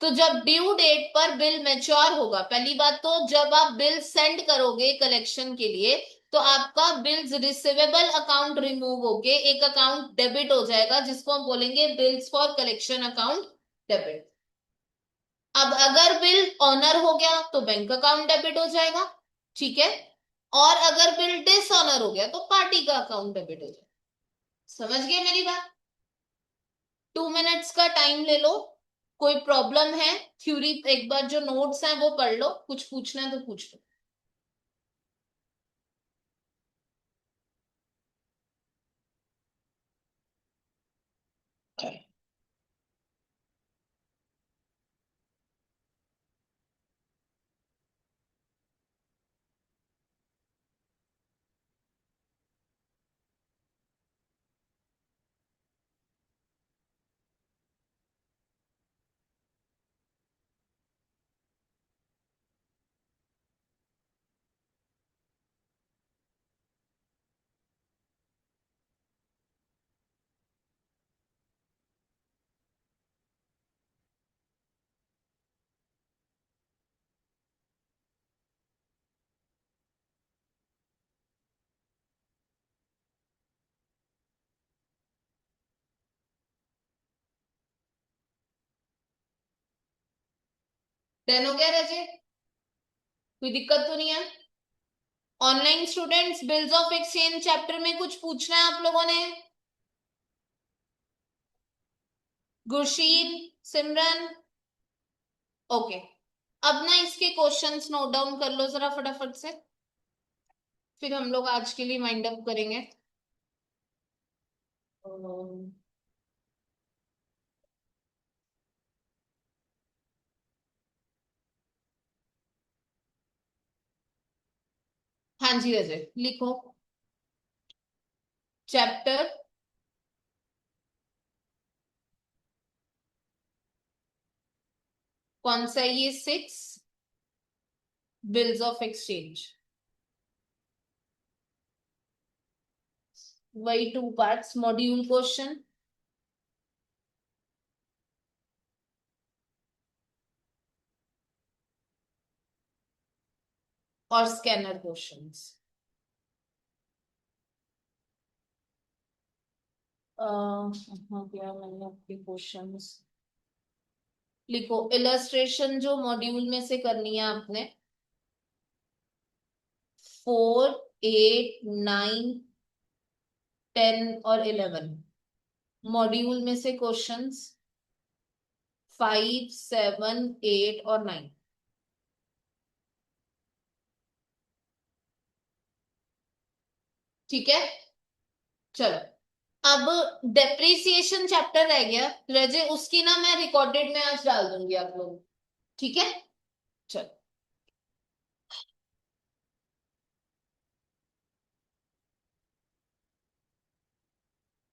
A: तो जब ड्यू डेट पर बिल मैच्योर होगा, पहली बात तो जब आप बिल सेंड करोगे कलेक्शन के लिए तो आपका बिल्स रिसीवेबल अकाउंट रिमूव होके एक अकाउंट डेबिट हो जाएगा जिसको हम बोलेंगे bills for collection account debit. अब अगर बिल ऑनर हो गया तो बैंक अकाउंट डेबिट हो जाएगा। ठीक है। और अगर बिल डिसऑनर हो गया तो पार्टी का अकाउंट डेबिट हो जाएगा। समझ गए मेरी बात? 2 मिनट्स का टाइम ले लो। कोई प्रॉब्लम है? थ्योरी एक बार जो नोट्स हैं वो पढ़ लो, कुछ पूछना है तो पूछ लो। डन हो गया रजे? कोई दिक्कत तो नहीं है? Online students, bills of exchange chapter में कुछ पूछना है आप लोगों ने? गुरशीन, सिमरन, ओके। अब ना इसके क्वेश्चंस नोट डाउन कर लो जरा फटाफट से, फिर हम लोग आज के लिए माइंड अप करेंगे। अम्म, हाँ जी अजय लिखो। चैप्टर कौन सा है ये? 6, बिल्स ऑफ एक्सचेंज। वही 2 पार्ट्स, मॉड्यूल क्वेश्चन और स्कैनर क्वेश्चंस। हाँ क्या मैंने आपके क्वेश्चंस लिखो। इलस्ट्रेशन जो मॉड्यूल में से करनी है आपने, 4, 8, 9, 10 और 11। मॉड्यूल में से क्वेश्चंस 5, 7, 8 और 9। ठीक है, चलो। अब डेप्रिसिएशन चैप्टर रह गया रजे, उसकी ना मैं रिकॉर्डेड में आज डाल दूंगी आप लोग, ठीक है? चलो।